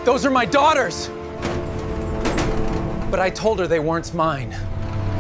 Those are my daughters! But I told her they weren't mine.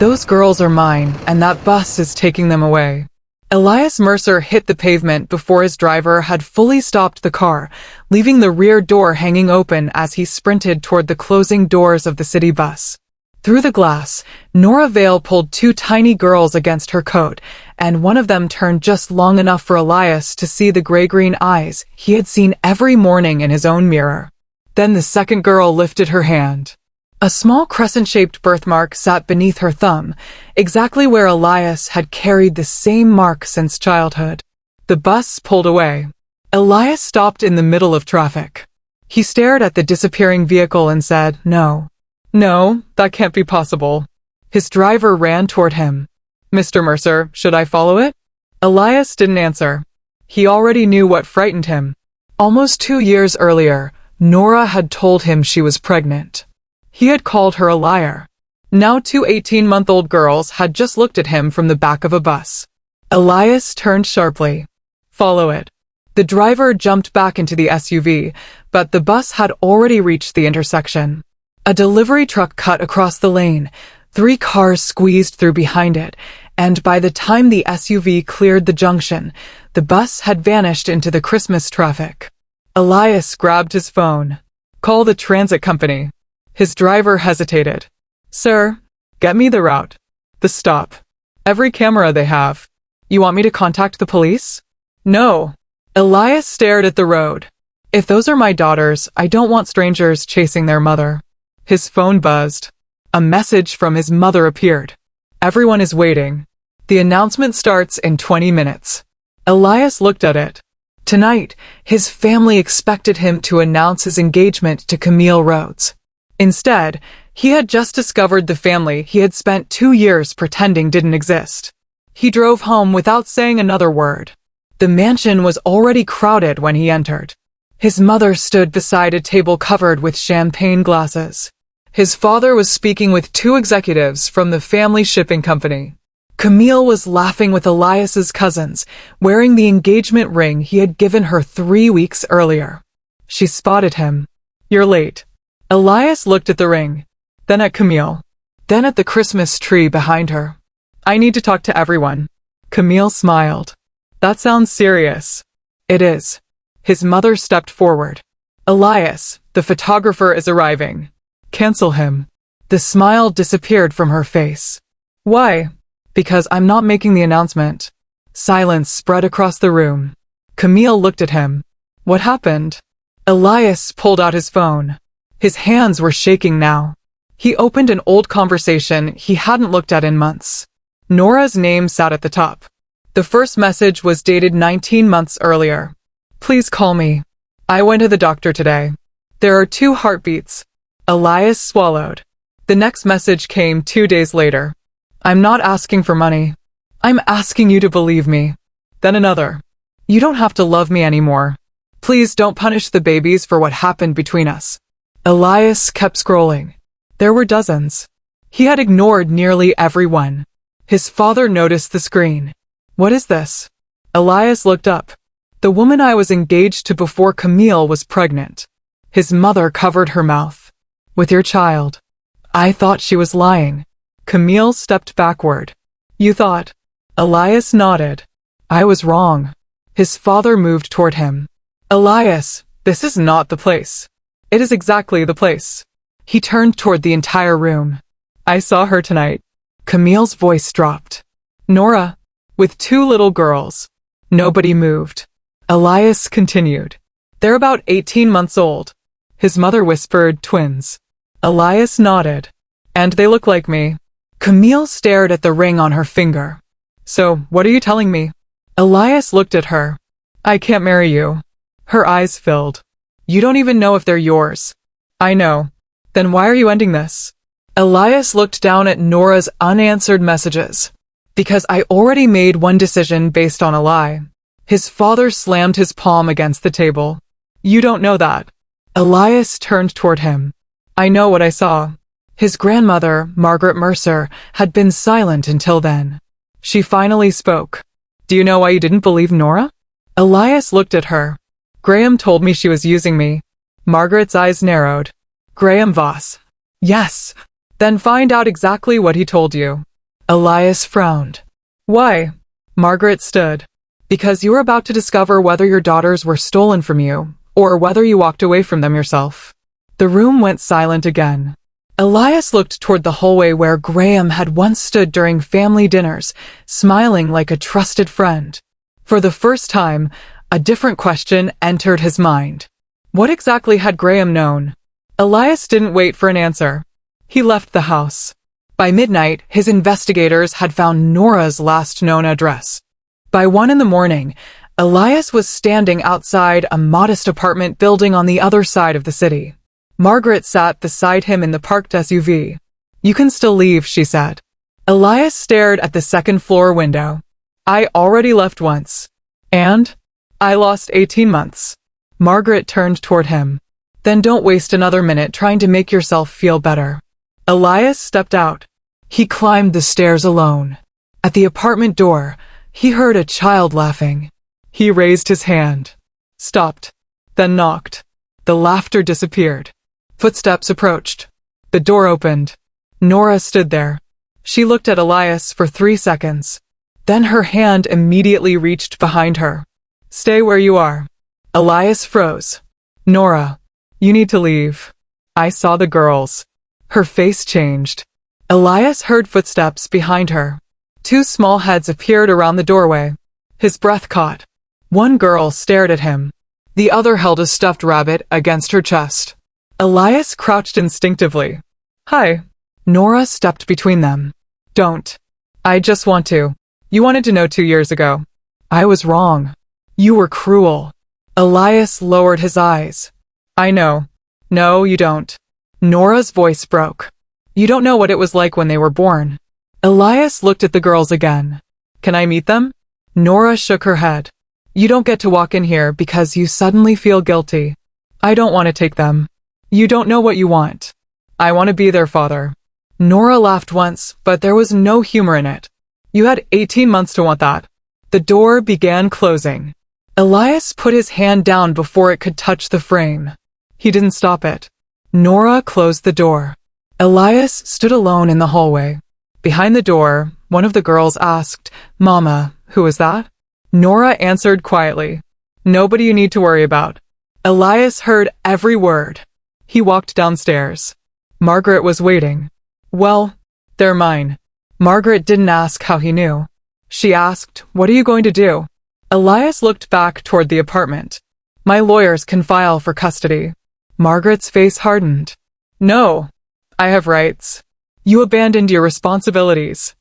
Those girls are mine, and that bus is taking them away. Elias Mercer hit the pavement before his driver had fully stopped the car, leaving the rear door hanging open as he sprinted toward the closing doors of the city bus. Through the glass, Nora Vale pulled two tiny girls against her coat, and one of them turned just long enough for Elias to see the gray-green eyes he had seen every morning in his own mirror. Then the second girl lifted her hand. A small crescent-shaped birthmark sat beneath her thumb, exactly where Elias had carried the same mark since childhood. The bus pulled away. Elias stopped in the middle of traffic. He stared at the disappearing vehicle and said, "No. No, that can't be possible." His driver ran toward him. "Mr. Mercer, should I follow it?" Elias didn't answer. He already knew what frightened him. Almost 2 years earlier, Nora had told him she was pregnant. He had called her a liar. Now 2 18-month-old girls had just looked at him from the back of a bus. Elias turned sharply. "Follow it." The driver jumped back into the SUV, but the bus had already reached the intersection. A delivery truck cut across the lane. 3 cars squeezed through behind it, and by the time the SUV cleared the junction, the bus had vanished into the Christmas traffic. Elias grabbed his phone. "Call the transit company." His driver hesitated. "Sir, get me the route. The stop. Every camera they have. You want me to contact the police?" "No." Elias stared at the road. "If those are my daughters, I don't want strangers chasing their mother." His phone buzzed. A message from his mother appeared. "Everyone is waiting. The announcement starts in 20 minutes. Elias looked at it. Tonight, his family expected him to announce his engagement to Camille Rhodes. Instead, he had just discovered the family he had spent 2 years pretending didn't exist. He drove home without saying another word. The mansion was already crowded when he entered. His mother stood beside a table covered with champagne glasses. His father was speaking with 2 executives from the family shipping company. Camille was laughing with Elias's cousins, wearing the engagement ring he had given her 3 weeks earlier. She spotted him. "You're late." Elias looked at the ring, then at Camille, then at the Christmas tree behind her. "I need to talk to everyone." Camille smiled. "That sounds serious." "It is." His mother stepped forward. "Elias, the photographer is arriving. Cancel him." The smile disappeared from her face. "Why?" "Because I'm not making the announcement." Silence spread across the room. Camille looked at him. "What happened?" Elias pulled out his phone. His hands were shaking now. He opened an old conversation he hadn't looked at in months. Nora's name sat at the top. The first message was dated 19 months earlier. "Please call me. I went to the doctor today. There are 2 heartbeats." Elias swallowed. The next message came 2 days later. "I'm not asking for money. I'm asking you to believe me." Then another. "You don't have to love me anymore. Please don't punish the babies for what happened between us." Elias kept scrolling. There were dozens. He had ignored nearly every one. His father noticed the screen. "What is this?" Elias looked up. "The woman I was engaged to before Camille was pregnant." His mother covered her mouth. "With your child." "I thought she was lying." Camille stepped backward. "You thought?" Elias nodded. "I was wrong." His father moved toward him. "Elias, this is not the place." "It is exactly the place." He turned toward the entire room. "I saw her tonight." Camille's voice dropped. "Nora, with 2 little girls." Nobody moved. Elias continued. "They're about 18 months old." His mother whispered, "Twins." Elias nodded. "And they look like me." Camille stared at the ring on her finger. "So, what are you telling me?" Elias looked at her. "I can't marry you." Her eyes filled. "You don't even know if they're yours." "I know." "Then why are you ending this?" Elias looked down at Nora's unanswered messages. "Because I already made one decision based on a lie." His father slammed his palm against the table. "You don't know that." Elias turned toward him. "I know what I saw." His grandmother, Margaret Mercer, had been silent until then. She finally spoke. "Do you know why you didn't believe Nora?" Elias looked at her. "Graham told me she was using me." Margaret's eyes narrowed. Graham Voss. Yes. Then find out exactly what he told you. Elias frowned. Why? Margaret stood. Because you were about to discover whether your daughters were stolen from you, or whether you walked away from them yourself. The room went silent again. Elias looked toward the hallway where Graham had once stood during family dinners, smiling like a trusted friend. For the first time, a different question entered his mind. What exactly had Graham known? Elias didn't wait for an answer. He left the house. By midnight, his investigators had found Nora's last known address. By 1 a.m, Elias was standing outside a modest apartment building on the other side of the city. Margaret sat beside him in the parked SUV. You can still leave, she said. Elias stared at the second-floor window. I already left once. And? I lost 18 months. Margaret turned toward him. Then don't waste another minute trying to make yourself feel better. Elias stepped out. He climbed the stairs alone. At the apartment door, he heard a child laughing. He raised his hand. Stopped. Then knocked. The laughter disappeared. Footsteps approached. The door opened. Nora stood there. She looked at Elias for 3 seconds. Then her hand immediately reached behind her. Stay where you are. Elias froze. Nora, you need to leave. I saw the girls. Her face changed. Elias heard footsteps behind her. 2 small heads appeared around the doorway. His breath caught. One girl stared at him. The other held a stuffed rabbit against her chest. Elias crouched instinctively. Hi. Nora stepped between them. Don't. I just want to. You wanted to know 2 years ago. I was wrong. You were cruel. Elias lowered his eyes. I know. No, you don't. Nora's voice broke. You don't know what it was like when they were born. Elias looked at the girls again. Can I meet them? Nora shook her head. You don't get to walk in here because you suddenly feel guilty. I don't want to take them. You don't know what you want. I want to be their father. Nora laughed once, but there was no humor in it. You had 18 months to want that. The door began closing. Elias put his hand down before it could touch the frame. He didn't stop it. Nora closed the door. Elias stood alone in the hallway. Behind the door, one of the girls asked, Mama, who is that? Nora answered quietly, Nobody you need to worry about. Elias heard every word. He walked downstairs. Margaret was waiting. Well, they're mine. Margaret didn't ask how he knew. She asked, What are you going to do? Elias looked back toward the apartment. My lawyers can file for custody. Margaret's face hardened. No. I have rights. You abandoned your responsibilities.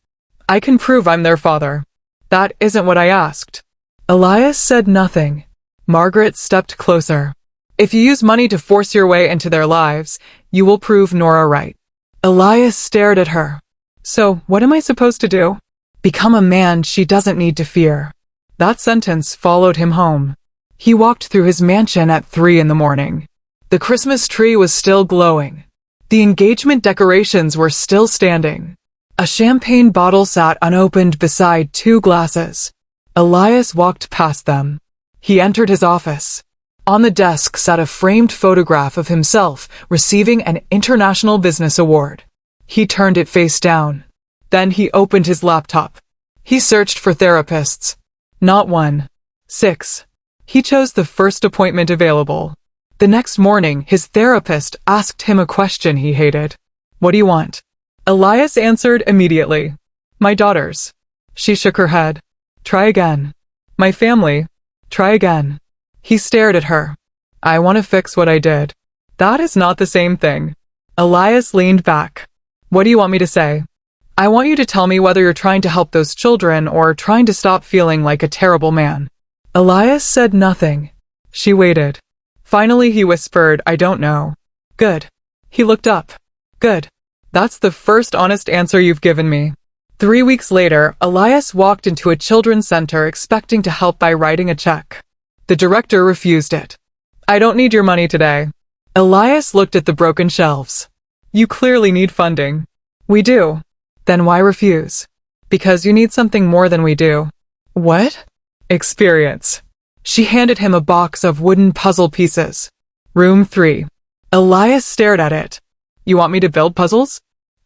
I can prove I'm their father. That isn't what I asked. Elias said nothing. Margaret stepped closer. If you use money to force your way into their lives, you will prove Nora right. Elias stared at her. So, what am I supposed to do? Become a man she doesn't need to fear. That sentence followed him home. He walked through his mansion at 3 a.m. The Christmas tree was still glowing. The engagement decorations were still standing. A champagne bottle sat unopened beside 2 glasses. Elias walked past them. He entered his office. On the desk sat a framed photograph of himself receiving an international business award. He turned it face down. Then he opened his laptop. He searched for therapists. Not 1. 6. He chose the first appointment available. The next morning, his therapist asked him a question he hated. What do you want? Elias answered immediately. My daughters. She shook her head. Try again. My family. Try again. He stared at her. I want to fix what I did. That is not the same thing. Elias leaned back. What do you want me to say? I want you to tell me whether you're trying to help those children or trying to stop feeling like a terrible man. Elias said nothing. She waited. Finally he whispered, I don't know. Good. He looked up. Good. That's the first honest answer you've given me. 3 weeks later, Elias walked into a children's center expecting to help by writing a check. The director refused it. I don't need your money today. Elias looked at the broken shelves. You clearly need funding. We do. Then why refuse? Because you need something more than we do. What? Experience. She handed him a box of wooden puzzle pieces. Room 3. Elias stared at it. You want me to build puzzles?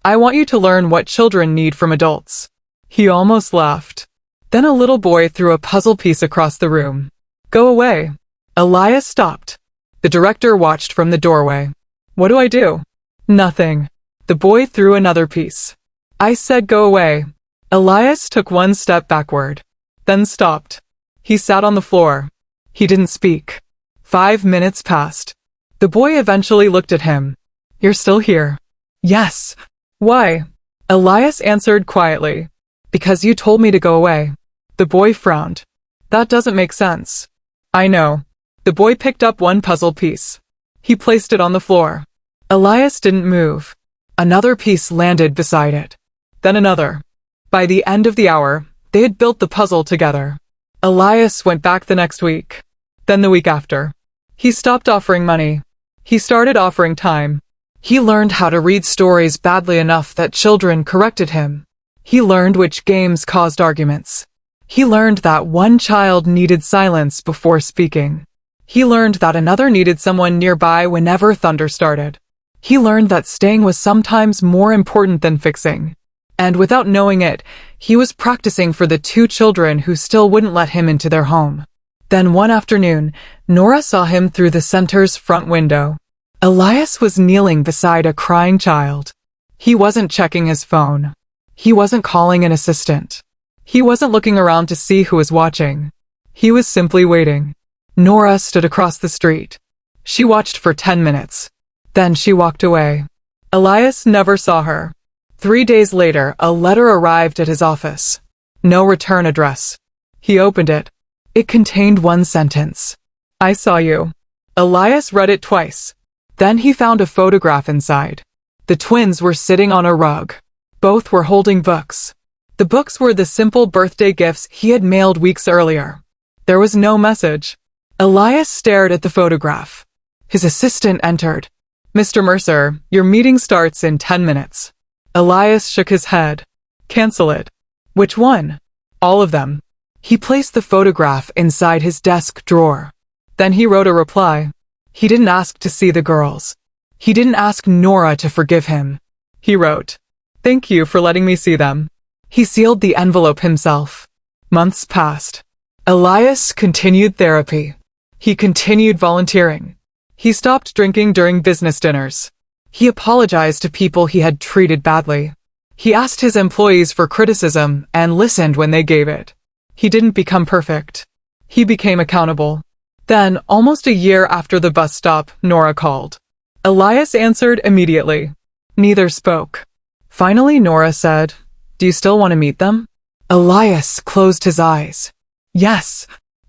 I want you to learn what children need from adults. He almost laughed. Then a little boy threw a puzzle piece across the room. Go away. Elias stopped. The director watched from the doorway. What do I do? Nothing. The boy threw another piece. I said go away. Elias took one step backward, then stopped. He sat on the floor. He didn't speak. 5 minutes passed. The boy eventually looked at him. You're still here? Yes. Why? Elias answered quietly. Because you told me to go away. The boy frowned. That doesn't make sense. I know. The boy picked up one puzzle piece. He placed it on the floor. Elias didn't move. Another piece landed beside it. Then another. By the end of the hour, they had built the puzzle together. Elias went back the next week. Then the week after. He stopped offering money. He started offering time. He learned how to read stories badly enough that children corrected him. He learned which games caused arguments. He learned that one child needed silence before speaking. He learned that another needed someone nearby whenever thunder started. He learned that staying was sometimes more important than fixing. And without knowing it, he was practicing for the 2 children who still wouldn't let him into their home. Then one afternoon, Nora saw him through the center's front window. Elias was kneeling beside a crying child. He wasn't checking his phone. He wasn't calling an assistant. He wasn't looking around to see who was watching. He was simply waiting. Nora stood across the street. She watched for 10 minutes. Then she walked away. Elias never saw her. 3 days later, a letter arrived at his office. No return address. He opened it. It contained one sentence. I saw you. Elias read it twice. Then he found a photograph inside. The twins were sitting on a rug. Both were holding books. The books were the simple birthday gifts he had mailed weeks earlier. There was no message. Elias stared at the photograph. His assistant entered. Mr. Mercer, your meeting starts in 10 minutes. Elias shook his head. Cancel it. Which one? All of them. He placed the photograph inside his desk drawer. Then he wrote a reply. He didn't ask to see the girls. He didn't ask Nora to forgive him. He wrote, "Thank you for letting me see them." He sealed the envelope himself. Months passed. Elias continued therapy. He continued volunteering. He stopped drinking during business dinners. He apologized to people he had treated badly. He asked his employees for criticism and listened when they gave it. He didn't become perfect. He became accountable. Then, almost a year after the bus stop, Nora called. Elias answered immediately. Neither spoke. Finally, Nora said, "Do you still want to meet them?" Elias closed his eyes. Yes.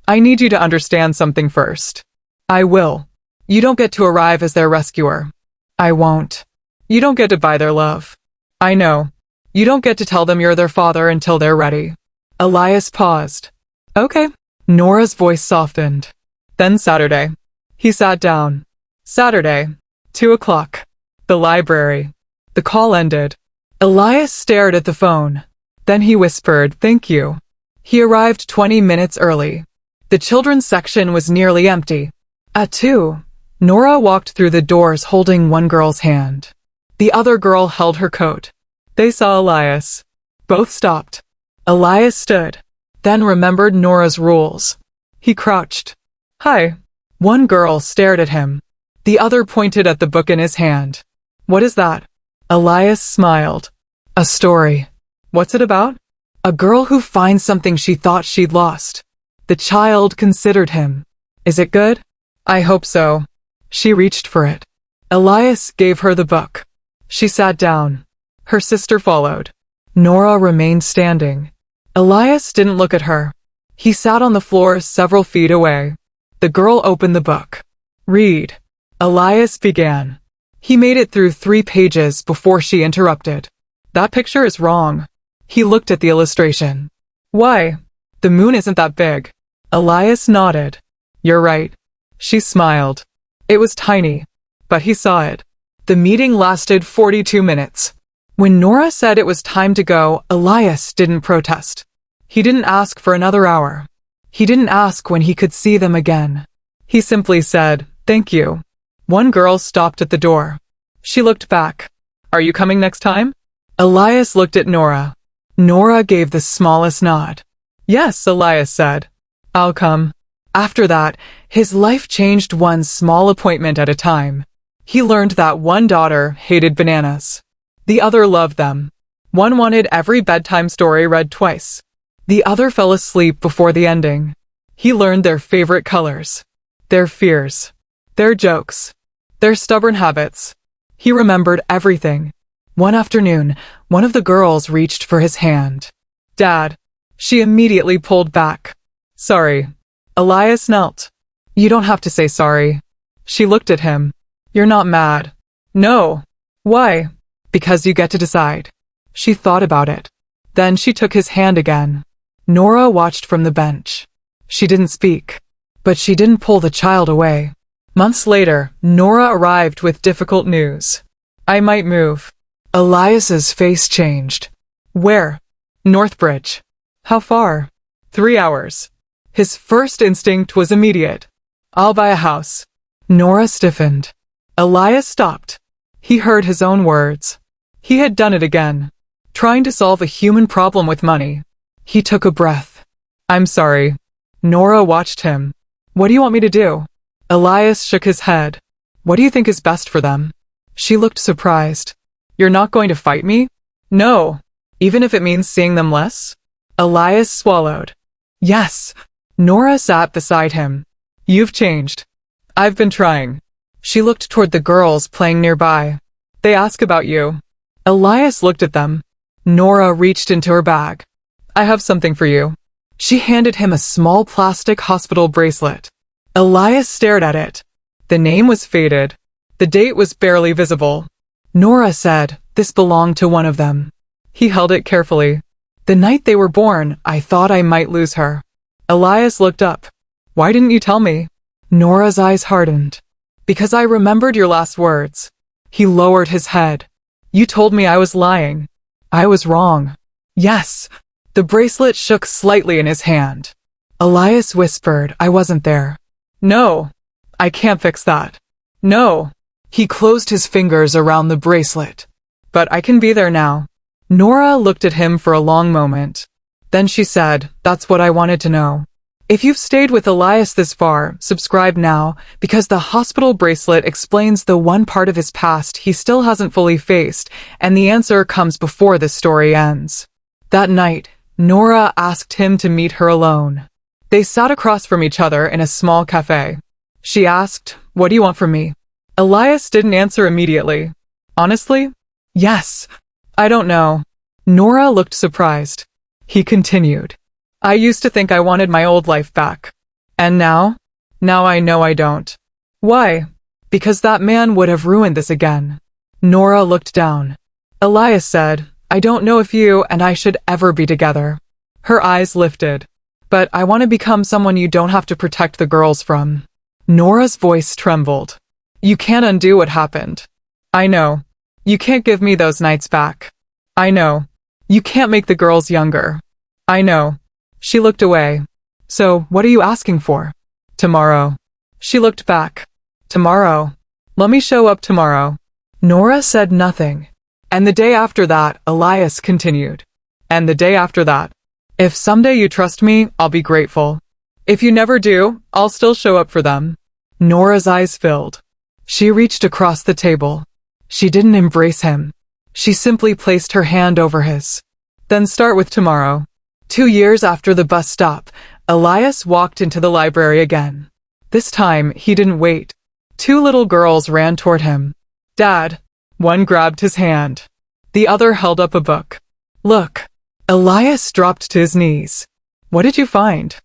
I need you to understand something first. I will. You don't get to arrive as their rescuer. I won't. You don't get to buy their love. I know. You don't get to tell them you're their father until they're ready. Elias paused. Okay. Nora's voice softened. Then Saturday. He sat down. Saturday. 2 o'clock. The library. The call ended. Elias stared at the phone. Then he whispered, "Thank you." He arrived 20 minutes early. The children's section was nearly empty. At 2, Nora walked through the doors holding one girl's hand. The other girl held her coat. They saw Elias. Both stopped. Elias stood, then remembered Nora's rules. He crouched. Hi. One girl stared at him. The other pointed at the book in his hand. What is that? Elias smiled. A story. What's it about? A girl who finds something she thought she'd lost. The child considered him. Is it good? I hope so. She reached for it. Elias gave her the book. She sat down. Her sister followed. Nora remained standing. Elias didn't look at her. He sat on the floor several feet away. The girl opened the book. Read. Elias began. He made it through 3 pages before she interrupted. That picture is wrong. He looked at the illustration. Why? The moon isn't that big. Elias nodded. You're right. She smiled. It was tiny, but he saw it. The meeting lasted 42 minutes. When Nora said it was time to go, Elias didn't protest. He didn't ask for another hour. He didn't ask when he could see them again. He simply said, "Thank you." One girl stopped at the door. She looked back. Are you coming next time? Elias looked at Nora. Nora gave the smallest nod. Yes, Elias said. I'll come. After that, his life changed one small appointment at a time. He learned that one daughter hated bananas. The other loved them. One wanted every bedtime story read twice. The other fell asleep before the ending. He learned their favorite colors, their fears, their jokes, their stubborn habits. He remembered everything. One afternoon, one of the girls reached for his hand. Dad. She immediately pulled back. Sorry. Elias knelt. You don't have to say sorry. She looked at him. You're not mad. No. Why? Because you get to decide. She thought about it. Then she took his hand again. Nora watched from the bench. She didn't speak. But she didn't pull the child away. Months later, Nora arrived with difficult news. I might move. Elias's face changed. Where? Northbridge. How far? 3 hours. His first instinct was immediate. I'll buy a house. Nora stiffened. Elias stopped. He heard his own words. He had done it again. Trying to solve a human problem with money. He took a breath. I'm sorry. Nora watched him. What do you want me to do? Elias shook his head. What do you think is best for them? She looked surprised. You're not going to fight me? No. Even if it means seeing them less? Elias swallowed. Yes. Nora sat beside him. You've changed. I've been trying. She looked toward the girls playing nearby. They ask about you. Elias looked at them. Nora reached into her bag. I have something for you. She handed him a small plastic hospital bracelet. Elias stared at it. The name was faded. The date was barely visible. Nora said, this belonged to one of them. He held it carefully. The night they were born, I thought I might lose her. Elias looked up. Why didn't you tell me? Nora's eyes hardened. Because I remembered your last words. He lowered his head. You told me I was lying. I was wrong. Yes. The bracelet shook slightly in his hand. Elias whispered, I wasn't there. No. I can't fix that. No. He closed his fingers around the bracelet. But I can be there now. Nora looked at him for a long moment. Then she said, that's what I wanted to know. If you've stayed with Elias this far, subscribe now, because the hospital bracelet explains the one part of his past he still hasn't fully faced, and the answer comes before the story ends. That night, Nora asked him to meet her alone. They sat across from each other in a small cafe. She asked, what do you want from me? Elias didn't answer immediately. Honestly? Yes. I don't know. Nora looked surprised. He continued. I used to think I wanted my old life back. And now? Now I know I don't. Why? Because that man would have ruined this again. Nora looked down. Elias said, I don't know if you and I should ever be together. Her eyes lifted. But I want to become someone you don't have to protect the girls from. Nora's voice trembled. You can't undo what happened. I know. You can't give me those nights back. I know. You can't make the girls younger. I know. She looked away. So, what are you asking for? Tomorrow. She looked back. Tomorrow. Let me show up tomorrow. Nora said nothing. And the day after that, Elias continued. And the day after that. If someday you trust me, I'll be grateful. If you never do, I'll still show up for them. Nora's eyes filled. She reached across the table. She didn't embrace him. She simply placed her hand over his. Then start with tomorrow. 2 years after the bus stop, Elias walked into the library again. This time, he didn't wait. 2 little girls ran toward him. Dad. One grabbed his hand. The other held up a book. Look. Elias dropped to his knees. What did you find?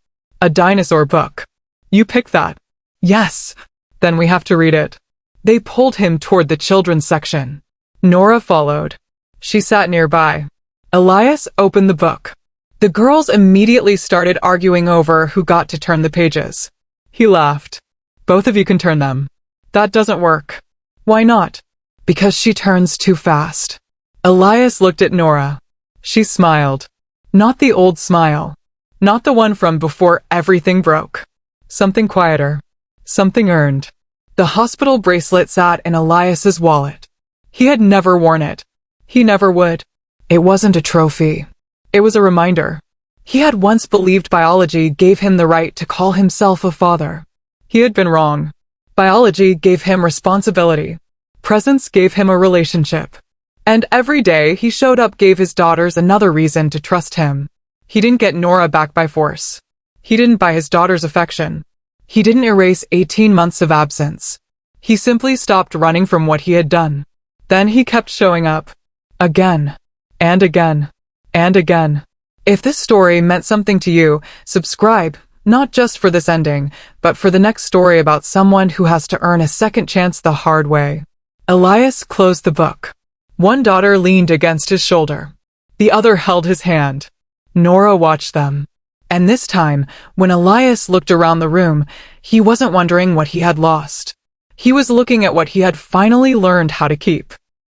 A dinosaur book. You picked that. Yes. Then we have to read it. They pulled him toward the children's section. Nora followed. She sat nearby. Elias opened the book. The girls immediately started arguing over who got to turn the pages. He laughed. Both of you can turn them. That doesn't work. Why not? Because she turns too fast. Elias looked at Nora. She smiled. Not the old smile. Not the one from before everything broke. Something quieter. Something earned. The hospital bracelet sat in Elias's wallet. He had never worn it. He never would. It wasn't a trophy. It was a reminder. He had once believed biology gave him the right to call himself a father. He had been wrong. Biology gave him responsibility. Presence gave him a relationship. And every day he showed up gave his daughters another reason to trust him. He didn't get Nora back by force. He didn't buy his daughter's affection. He didn't erase 18 months of absence. He simply stopped running from what he had done. Then he kept showing up. Again. And again. And again. If this story meant something to you, subscribe, not just for this ending, but for the next story about someone who has to earn a second chance the hard way. Elias closed the book. One daughter leaned against his shoulder. The other held his hand. Nora watched them. And this time, when Elias looked around the room, he wasn't wondering what he had lost. He was looking at what he had finally learned how to keep.